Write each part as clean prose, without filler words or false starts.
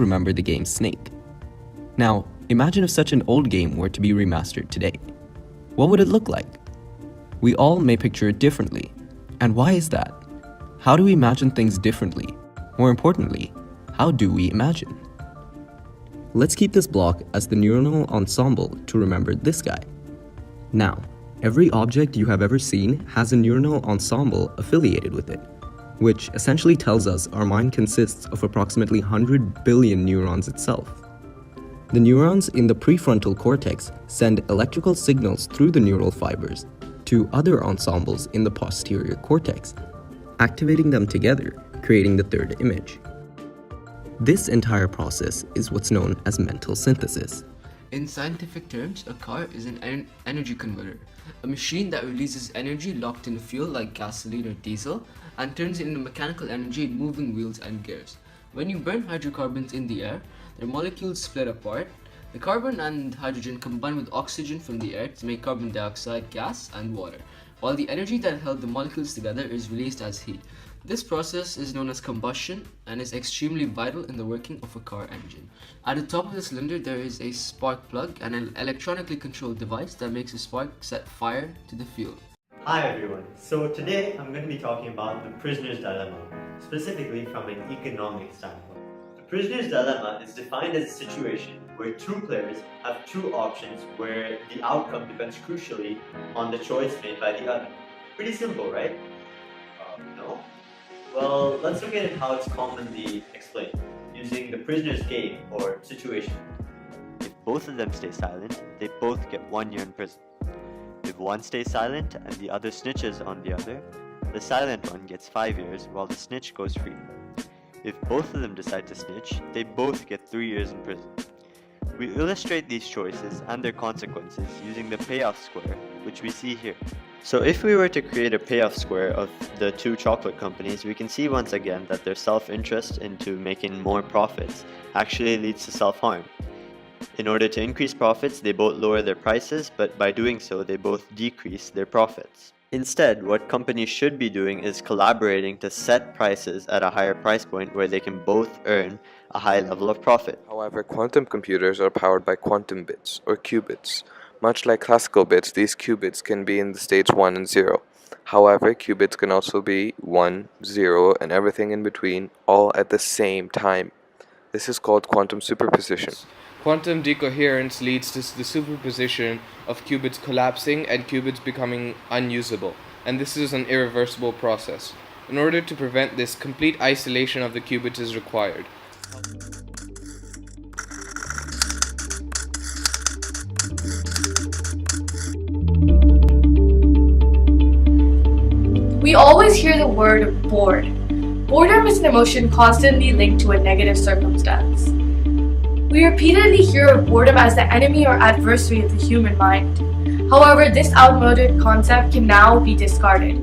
remember the game Snake. Now, imagine if such an old game were to be remastered today. What would it look like? We all may picture it differently. And why is that? How do we imagine things differently? More importantly, how do we imagine? Let's keep this block as the neuronal ensemble to remember this guy. Now, every object you have ever seen has a neuronal ensemble affiliated with it, which essentially tells us our mind consists of approximately 100 billion neurons itself. The neurons in the prefrontal cortex send electrical signals through the neural fibers to other ensembles in the posterior cortex, activating them together, creating the third image. This entire process is what's known as mental synthesis. In scientific terms, a car is an energy converter, a machine that releases energy locked in fuel like gasoline or diesel and turns it into mechanical energy in moving wheels and gears. When you burn hydrocarbons in the air, their molecules split apart. The carbon and hydrogen combine with oxygen from the air to make carbon dioxide gas and water, while the energy that held the molecules together is released as heat. This process is known as combustion and is extremely vital in the working of a car engine. At the top of the cylinder there is a spark plug and an electronically controlled device that makes a spark set fire to the fuel. Hi everyone, so today I'm going to be talking about the prisoner's dilemma, specifically from an economic standpoint. The prisoner's dilemma is defined as a situation where two players have two options where the outcome depends crucially on the choice made by the other. Pretty simple, right? No? Well, let's look at how it's commonly explained, using the prisoner's game or situation. If both of them stay silent, they both get 1 year in prison. If one stays silent and the other snitches on the other, the silent one gets 5 years while the snitch goes free. If both of them decide to snitch, they both get 3 years in prison. We illustrate these choices and their consequences using the payoff square, which we see here. So if we were to create a payoff square of the two chocolate companies, we can see once again that their self-interest into making more profits actually leads to self-harm. In order to increase profits, they both lower their prices, but by doing so, they both decrease their profits. Instead, what companies should be doing is collaborating to set prices at a higher price point where they can both earn a high level of profit. However, quantum computers are powered by quantum bits, or qubits. Much like classical bits, these qubits can be in the states 1 and 0. However, qubits can also be 1, 0, and everything in between, all at the same time. This is called quantum superposition. Quantum decoherence leads to the superposition of qubits collapsing and qubits becoming unusable, and this is an irreversible process. In order to prevent this, complete isolation of the qubits is required. We always hear the word bored. Boredom is an emotion constantly linked to a negative circumstance. We repeatedly hear of boredom as the enemy or adversary of the human mind. However, this outmoded concept can now be discarded.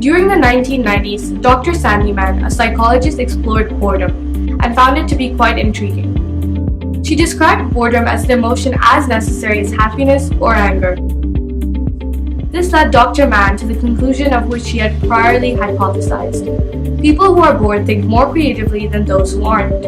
During the 1990s, Dr. Sandyman, a psychologist, explored boredom and found it to be quite intriguing. She described boredom as the emotion as necessary as happiness or anger. This led Dr. Mann to the conclusion of which she had priorly hypothesized. People who are bored think more creatively than those who aren't.